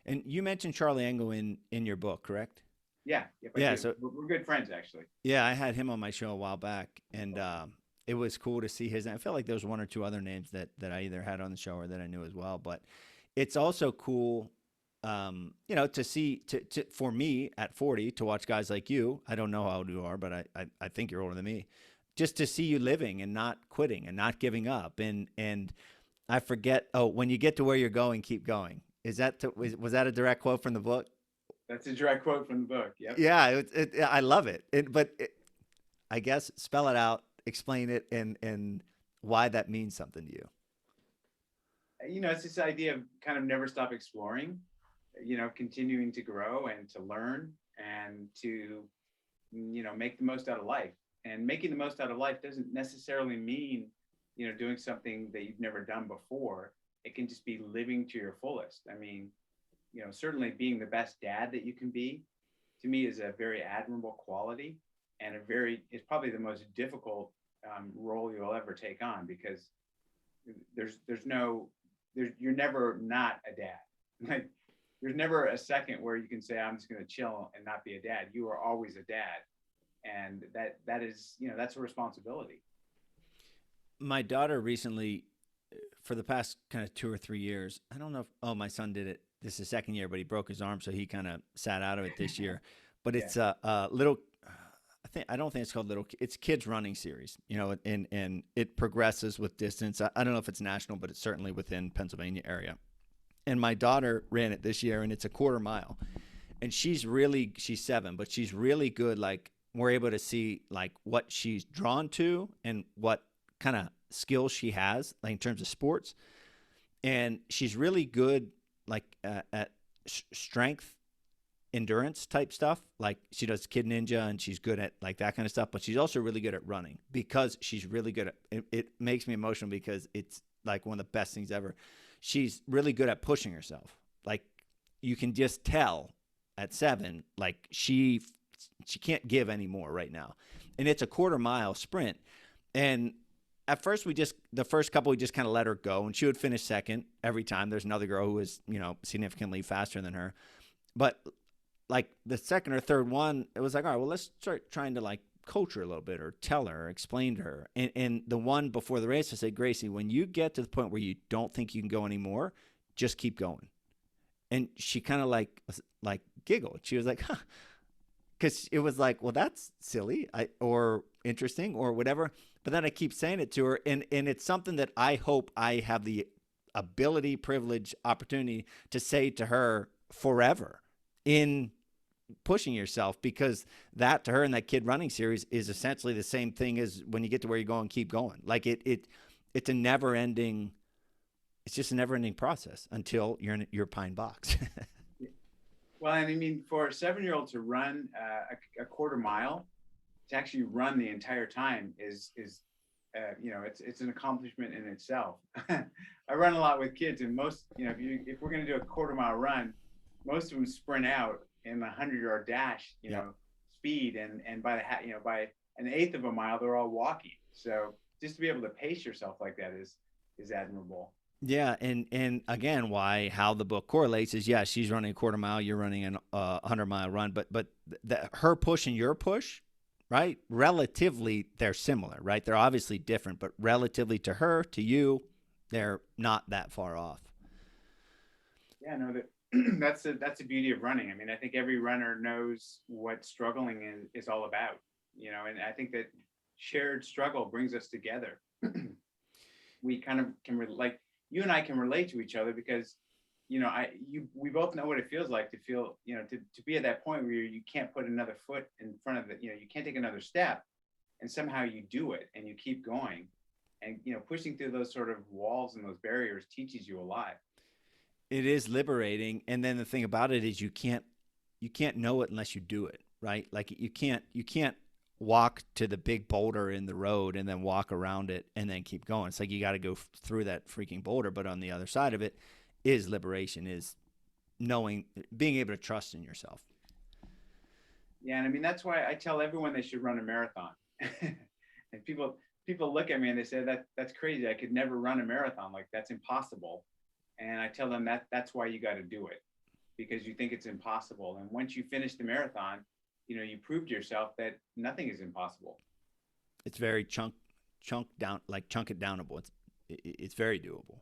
And you mentioned Charlie Engle in your book, correct? Yeah. Yep, yeah. So we're good friends, actually. Yeah. I had him on my show a while back, and it was cool to see his. I felt like there was one or two other names that I either had on the show or that I knew as well, but it's also cool, to see, for me at 40, to watch guys like you. I don't know how old you are, but I think you're older than me. Just to see you living and not quitting and not giving up. And I forget, when you get to where you're going, keep going. Was that a direct quote from the book? That's a direct quote from the book. Yep. Yeah, I love it. I guess spell it out, explain it, and why that means something to you. It's this idea of kind of never stop exploring, continuing to grow and to learn and to, make the most out of life. And making the most out of life doesn't necessarily mean, doing something that you've never done before. It can just be living to your fullest. I mean, certainly being the best dad that you can be, to me, is a very admirable quality, and it's probably the most difficult role you'll ever take on, because you're never not a dad. Like, there's never a second where you can say, I'm just going to chill and not be a dad. You are always a dad. And that is, that's a responsibility. My daughter recently, for the past kind of 2 or 3 years, I don't know if, my son did it. This is his second year, but he broke his arm, so he kind of sat out of it this year. But it's a little, I don't think it's called little, it's kids running series, and it progresses with distance. I don't know if it's national, but it's certainly within Pennsylvania area. And my daughter ran it this year, and it's a quarter mile. And she's 7, but she's really good. Like, we're able to see like what she's drawn to and what kind of skills she has, like in terms of sports. And she's really good, like at strength, endurance type stuff. Like, she does Kid Ninja, and she's good at like that kind of stuff. But she's also really good at running, because she's really good at it. It makes me emotional because it's like one of the best things ever. She's really good at pushing herself. Like, you can just tell at 7, like she can't give anymore right now. And it's a quarter mile sprint. And at first the first couple, we just kind of let her go, and she would finish second every time. There's another girl who was, significantly faster than her. But like the second or third one, it was like, all right, well, let's start trying to like coach her a little bit, or tell her, or explain to her. And the one before the race, I said, Gracie, when you get to the point where you don't think you can go anymore, just keep going. And she kind of like giggled. She was like, huh. Because it was like, well, that's silly, or interesting, or whatever. But then I keep saying it to her, and it's something that I hope I have the ability, privilege, opportunity to say to her forever in pushing yourself, because that to her in that kid running series is essentially the same thing as when you get to where you're going, keep going. Like it's a never ending. It's just a never ending process until you're in your pine box. Well, and I mean, for a 7-year-old to run a quarter mile, to actually run the entire time is it's an accomplishment in itself. I run a lot with kids, and most, if we're going to do a quarter mile run, most of them sprint out in the 100-yard dash, speed, and by by an eighth of a mile, they're all walking. So just to be able to pace yourself like that is admirable. Yeah, and again, how the book correlates is, yeah, she's running a quarter mile, you're running a 100-mile run, but her push and your push, right? Relatively, they're similar, right? They're obviously different, but relatively to her, to you, they're not that far off. Yeah, no, that's the beauty of running. I mean, I think every runner knows what struggling is all about, and I think that shared struggle brings us together. We kind of can like, you and I can relate to each other, because, we both know what it feels like to feel, to be at that point where you can't put another foot in front of it, you can't take another step, and somehow you do it and you keep going, and, pushing through those sort of walls and those barriers teaches you a lot. It is liberating. And then the thing about it is you can't know it unless you do it, right? Like you can't walk to the big boulder in the road and then walk around it and then keep going. It's like you got to go through that freaking boulder. But on the other side of it is liberation, is being able to trust in yourself. Yeah. And I mean, that's why I tell everyone they should run a marathon. And people look at me and they say, that's crazy. I could never run a marathon. Like, that's impossible. And I tell them that's why you got to do it, because you think it's impossible. And once you finish the marathon, you proved to yourself that nothing is impossible. It's very chunk it downable. It's very doable.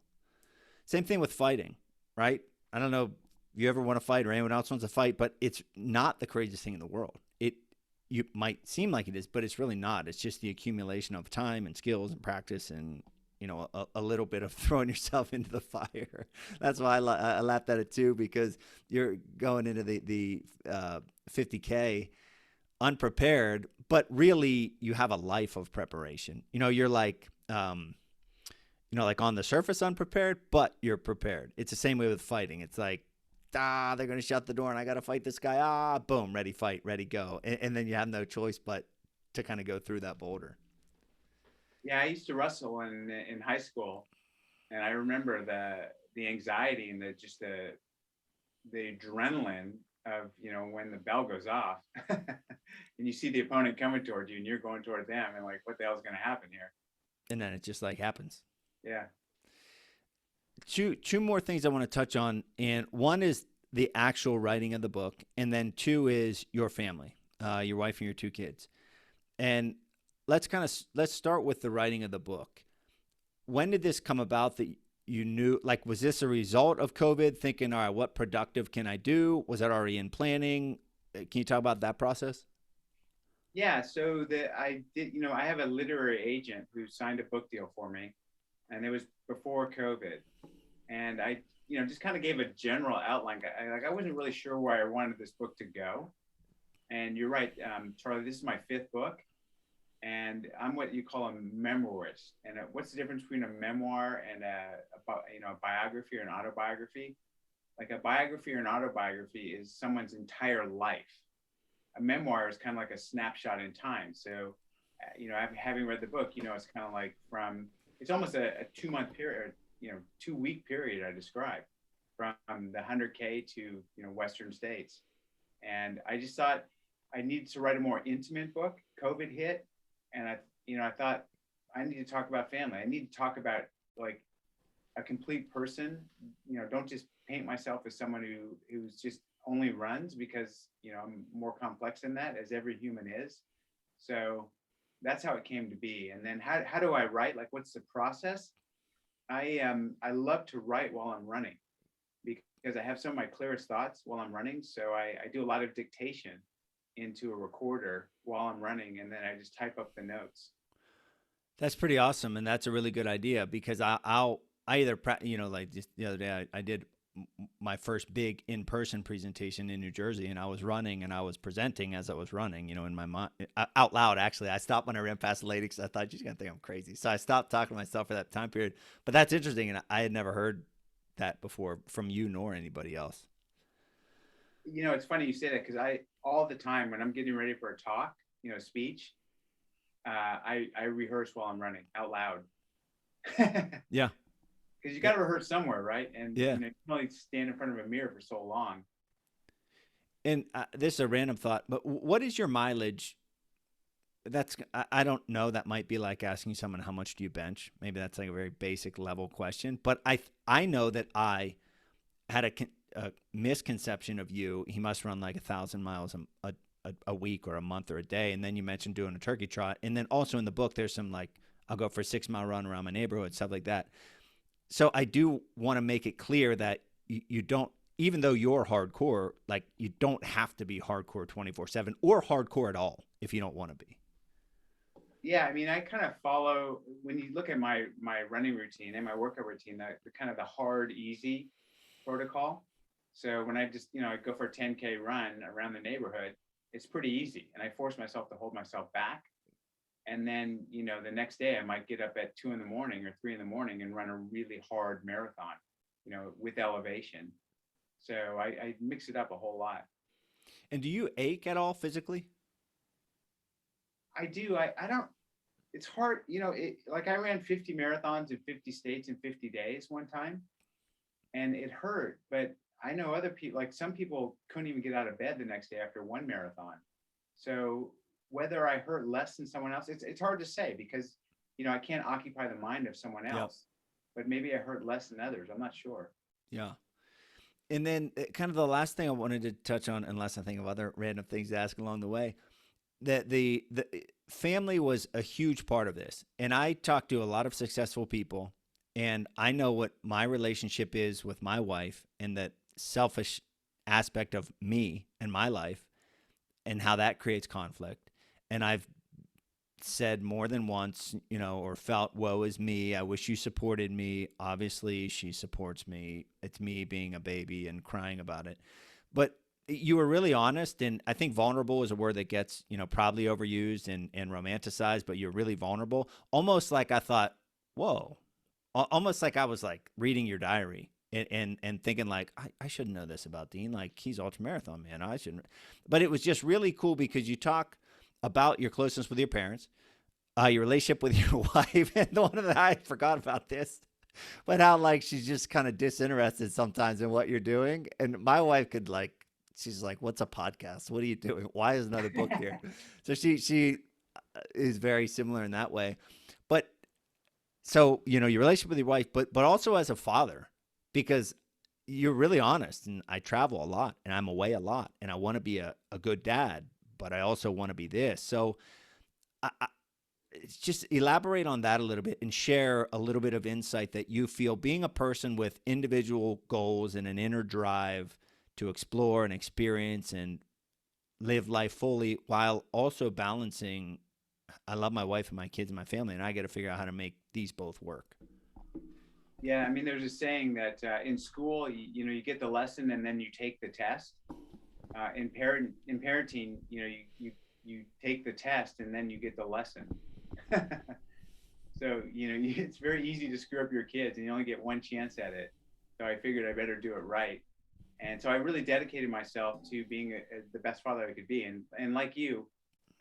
Same thing with fighting, right? I don't know if you ever want to fight or anyone else wants to fight, but it's not the craziest thing in the world. You might seem like it is, but it's really not. It's just the accumulation of time and skills and practice and a little bit of throwing yourself into the fire. That's why I laughed at it too, because you're going into the 50K unprepared, but really you have a life of preparation. You're like, like on the surface unprepared, but you're prepared. It's the same way with fighting. It's like, they're going to shut the door and I got to fight this guy. Boom, ready, fight, ready, go. And then you have no choice but to kind of go through that boulder. Yeah, I used to wrestle in high school, and I remember the anxiety and the adrenaline of when the bell goes off, and you see the opponent coming toward you, and you're going toward them, and like, what the hell is going to happen here? And then it just like happens. Yeah. Two more things I want to touch on, and one is the actual writing of the book, and then two is your family, your wife and your two kids. And let's start with the writing of the book. When did this come about that you knew, like, was this a result of COVID, thinking, all right, what productive can I do? Was that already in planning? Can you talk about that process? Yeah, so I did, I have a literary agent who signed a book deal for me, and it was before COVID. And I, just kind of gave a general outline. I wasn't really sure where I wanted this book to go. And you're right, Charlie, this is my fifth book, and I'm what you call a memoirist. And what's the difference between a memoir and a biography or an autobiography? Like a biography or an autobiography is someone's entire life. A memoir is kind of like a snapshot in time. So, having read the book, it's kind of like it's almost a 2-month period, 2-week period I described from the 100K to, Western states. And I just thought I needed to write a more intimate book. COVID hit. And I thought I need to talk about family. I need to talk about like a complete person. Don't just paint myself as someone who's just only runs, because, I'm more complex than that, as every human is. So that's how it came to be. And then how do I write? Like, what's the process? I love to write while I'm running, because I have some of my clearest thoughts while I'm running. So I do a lot of dictation into a recorder while I'm running, and then I just type up the notes. That's pretty awesome, and that's a really good idea, because I either like just the other day I did my first big in-person presentation in New Jersey, and I was running and I was presenting as I was running, in my mind, out loud. Actually, I stopped when I ran past the lady because I thought she's gonna think I'm crazy, so I stopped talking to myself for that time period. But that's interesting, and I had never heard that before from you nor anybody else. It's funny you say that, because all the time when I'm getting ready for a talk, speech, I rehearse while I'm running out loud. Yeah. Because you got to rehearse somewhere, right? And yeah, you can only stand in front of a mirror for so long. And this is a random thought, but what is your mileage? I don't know. That might be like asking someone, how much do you bench? Maybe that's like a very basic level question. But I know that I had a misconception of you. He must run like 1,000 miles a week or a month or a day. And then you mentioned doing a turkey trot. And then also in the book, there's some like, I'll go for a 6-mile run around my neighborhood, stuff like that. So I do want to make it clear that you don't, even though you're hardcore, like you don't have to be hardcore 24/7 or hardcore at all if you don't want to be. Yeah, I mean, I kind of follow, when you look at my running routine and my workout routine, the kind of the hard, easy protocol. So when I just, I go for a 10K run around the neighborhood, it's pretty easy. And I force myself to hold myself back. And then, the next day I might get up at 2 in the morning or 3 in the morning and run a really hard marathon, with elevation. So I mix it up a whole lot. And do you ache at all physically? I do. I don't, it's hard, like I ran 50 marathons in 50 states in 50 days one time, and it hurt. But I know other people, like some people couldn't even get out of bed the next day after one marathon. So whether I hurt less than someone else, it's hard to say, because, I can't occupy the mind of someone else, but maybe I hurt less than others. I'm not sure. Yeah. And then kind of the last thing I wanted to touch on, unless I think of other random things to ask along the way, that the family was a huge part of this. And I talked to a lot of successful people, and I know what my relationship is with my wife and that selfish aspect of me and my life and how that creates conflict. And I've said more than once, or felt, woe is me. I wish you supported me. Obviously, she supports me. It's me being a baby and crying about it. But you were really honest. And I think vulnerable is a word that gets, probably overused and romanticized, but you're really vulnerable. Almost like I thought, whoa, almost like I was like reading your diary. And thinking like I should know this about Dean, like he's ultramarathon man, I shouldn't. But it was just really cool because you talk about your closeness with your parents, your relationship with your wife, and the one that I forgot about this, but how like she's just kind of disinterested sometimes in what you're doing. And my wife could like, she's like, "What's a podcast? What are you doing? Why is another book here?" So she is very similar in that way. But so your relationship with your wife, but also as a father, because you're really honest, and I travel a lot and I'm away a lot and I want to be a good dad, but I also want to be this. So I just elaborate on that a little bit and share a little bit of insight that you feel being a person with individual goals and an inner drive to explore and experience and live life fully while also balancing. I love my wife and my kids and my family, and I got to figure out how to make these both work. Yeah, I mean, there's a saying that in school, you get the lesson and then you take the test. In parenting, you take the test and then you get the lesson. So it's very easy to screw up your kids, and you only get one chance at it. So I figured I better do it right, and so I really dedicated myself to being the best father I could be. And like you,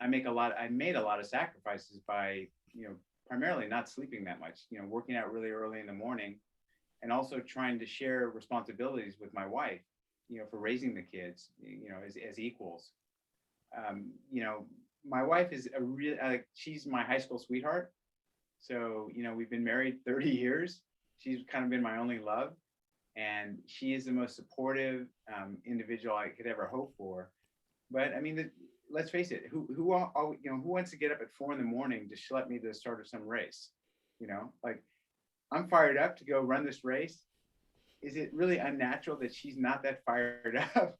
I made a lot of sacrifices by primarily not sleeping that much, working out really early in the morning, and also trying to share responsibilities with my wife, for raising the kids, as equals. You know, my wife is a real, she's my high school sweetheart. So, we've been married 30 years. She's kind of been my only love. And she is the most supportive individual I could ever hope for. But I mean, let's face it, who wants to get up at 4 a.m. to schlep me to the start of some race? Like I'm fired up to go run this race. Is it really unnatural that she's not that fired up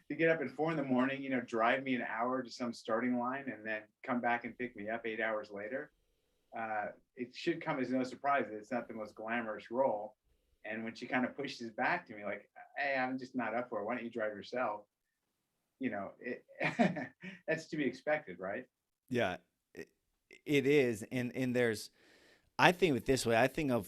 to get up at 4 a.m, drive me an hour to some starting line and then come back and pick me up 8 hours later? It should come as no surprise that it's not the most glamorous role. And when she kind of pushes back to me, like, hey, I'm just not up for it. Why don't you drive yourself? It, that's to be expected, right? Yeah, it is. And there's, I think of it this way. I think of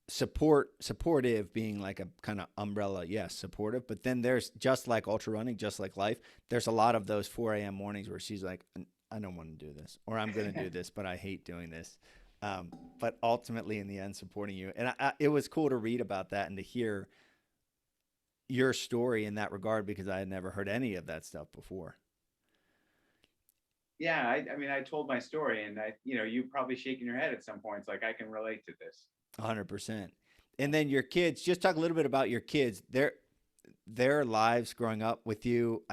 supportive being like a kind of umbrella. Yes, supportive. But then there's, just like ultra running, just like life, there's a lot of those 4 a.m. mornings where she's like, I don't want to do this, or I'm going to do this, but I hate doing this. But ultimately in the end, supporting you. And it was cool to read about that and to hear your story in that regard, because I had never heard any of that stuff before. Yeah, I mean, I told my story, and you probably shaking your head at some points, like I can relate to this. 100%. And then your kids, just talk a little bit about your kids, their lives growing up with you.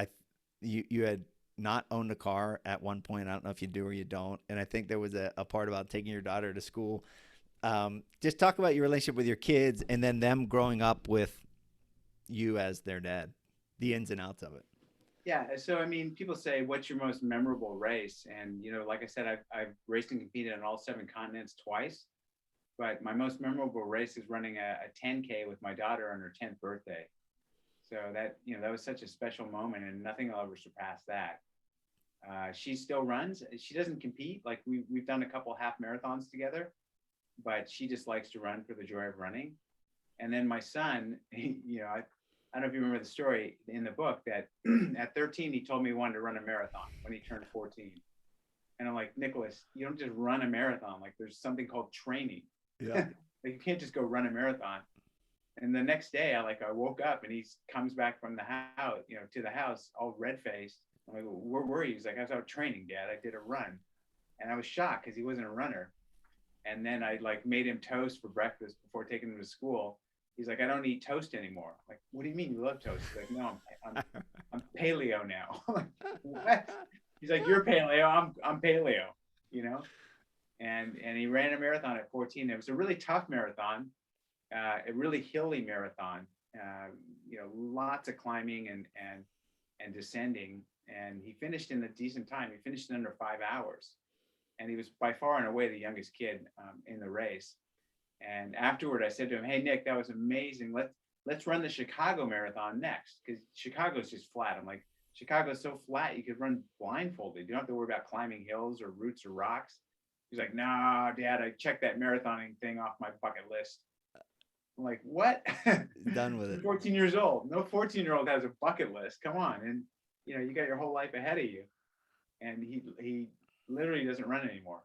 You had not owned a car at one point. I don't know if you do or you don't. And I think there was a part about taking your daughter to school. Just talk about your relationship with your kids and then them growing up with you as their dad, the ins and outs of it. Yeah, so I mean, people say, "What's your most memorable race?" And like I said, I've raced and competed on all 7 continents twice. But my most memorable race is running a 10K with my daughter on her 10th birthday. So that was such a special moment, and nothing will ever surpass that. She still runs. She doesn't compete. Like we've done a couple half marathons together, but she just likes to run for the joy of running. And then my son, I don't know if you remember the story in the book that at 13, he told me he wanted to run a marathon when he turned 14. And I'm like, Nicholas, you don't just run a marathon. Like there's something called training. Yeah. Like you can't just go run a marathon. And the next day I woke up and he comes back from the house, to the house all red faced. I'm like, where were you? He's like, I was out training, Dad. I did a run. And I was shocked because he wasn't a runner. And then I made him toast for breakfast before taking him to school. He's like, I don't eat toast anymore. I'm like, what do you mean you love toast? He's like, no, I'm paleo now. I'm like, what? He's like, you're paleo. I'm paleo, And he ran a marathon at 14. It was a really tough marathon, a really hilly marathon. Lots of climbing and descending. And he finished in a decent time. He finished in under 5 hours. and he was by far and away the youngest kid in the race. And afterward, I said to him, "Hey, Nick, that was amazing. Let's run the Chicago Marathon next, because Chicago's just flat." I'm like, "Chicago's so flat, you could run blindfolded. You don't have to worry about climbing hills or roots or rocks." He's like, "Nah, Dad, I checked that marathoning thing off my bucket list." I'm like, "What?" Done with You're it. 14 years old. No 14-year-old has a bucket list. Come on, and you got your whole life ahead of you. And he literally doesn't run anymore.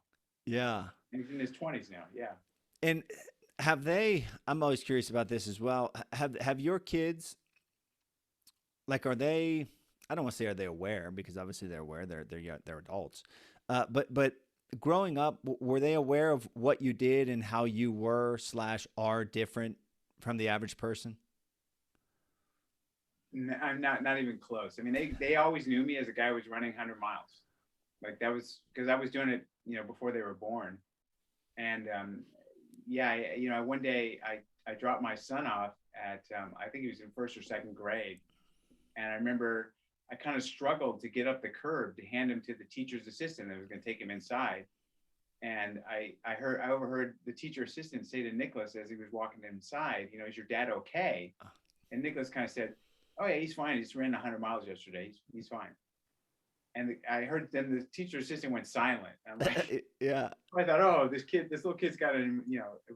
Yeah. And he's in his 20s now. Yeah. And have they? I'm always curious about this as well. Have your kids, like, are they? I don't want to say are they aware, because obviously they're aware. They're adults. But growing up, were they aware of what you did and how you were slash are different from the average person? I'm not even close. I mean, they always knew me as a guy who was running 100 miles. Like, that was because I was doing it, before they were born. And yeah, one day I dropped my son off at I think he was in first or second grade, and I remember I kind of struggled to get up the curb to hand him to the teacher's assistant that was going to take him inside. And I overheard the teacher assistant say to Nicholas as he was walking inside, "Is your dad okay?" And Nicholas kind of said, "Oh yeah, he's fine. He just ran 100 miles yesterday. He's fine." And I heard then the teacher assistant went silent. And I'm like, Yeah. I thought, "Oh, this little kid's got a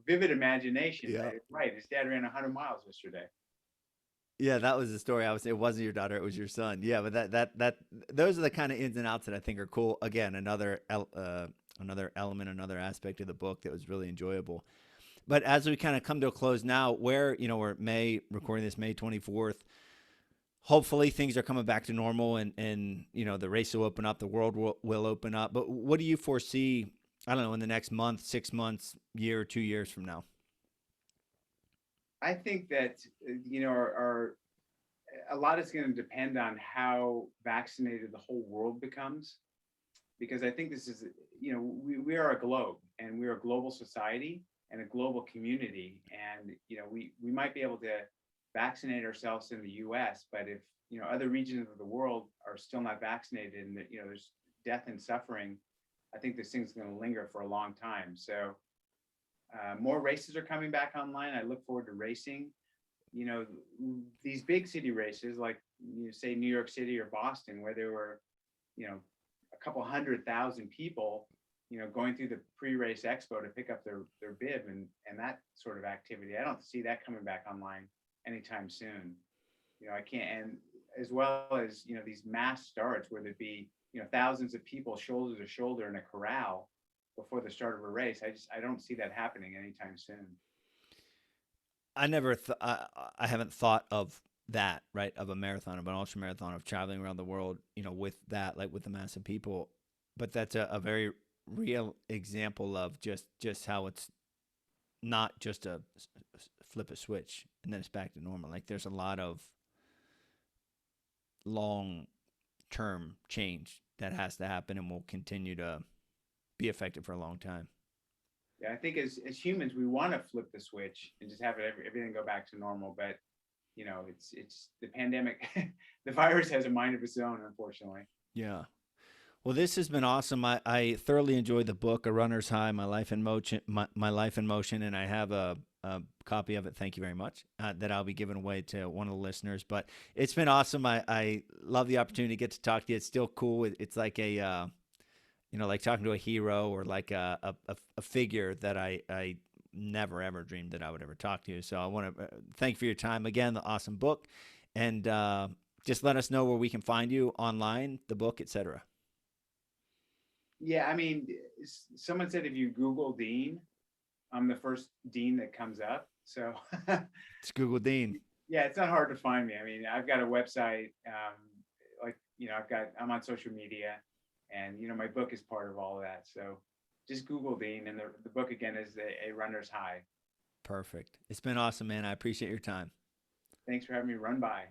vivid imagination." Yeah. Right. His dad ran 100 miles yesterday. Yeah, that was the story. I was saying it wasn't your daughter, it was your son. Yeah, but that those are the kind of ins and outs that I think are cool. Again, another element, another aspect of the book that was really enjoyable. But as we kind of come to a close now, we're recording this May 24th. Hopefully things are coming back to normal, and the race will open up, the world will open up. But what do you foresee, I don't know, in the next month, 6 months, year, 2 years from now? I think that a lot is going to depend on how vaccinated the whole world becomes, because I think this is, we are a globe, and we're a global society and a global community. And, we might be able to vaccinate ourselves in the US, but if, other regions of the world are still not vaccinated, and, there's death and suffering, I think this thing's going to linger for a long time. So more races are coming back online. I look forward to racing. These big city races, like say New York City or Boston, where there were, a couple 100,000 people, going through the pre-race expo to pick up their bib and that sort of activity. I don't see that coming back online anytime soon. I can't, and as well as, these mass starts where there'd be, thousands of people shoulder to shoulder in a corral before the start of a race. I don't see that happening anytime soon. I haven't thought of that, right, of a marathon, of an ultra marathon, of traveling around the world, with that, like with the mass of people. But that's a very real example of just how it's not just a flip a switch and then it's back to normal. Like, there's a lot of long term change that has to happen and will continue to be effective for a long time. Yeah, I think as humans, we want to flip the switch and just have everything go back to normal. But it's the pandemic. The virus has a mind of its own, unfortunately. Yeah. Well, this has been awesome. I thoroughly enjoyed the book, A Runner's High: My Life in Motion, my Life in Motion, and I have a copy of it. Thank you very much. That I'll be giving away to one of the listeners. But it's been awesome. I love the opportunity to get to talk to you. It's still cool. It's like a like talking to a hero, or like a figure that I never ever dreamed that I would ever talk to. So I want to thank you for your time again. The awesome book, and just let us know where we can find you online, the book, etc. Yeah, I mean, someone said if you Google Dean, I'm the first Dean that comes up. So It's Google Dean. Yeah, it's not hard to find me. I mean, I've got a website, I'm on social media, and my book is part of all of that. So just Google Dean, and the book again is a Runner's High. Perfect. It's been awesome, man. I appreciate your time. Thanks for having me run by.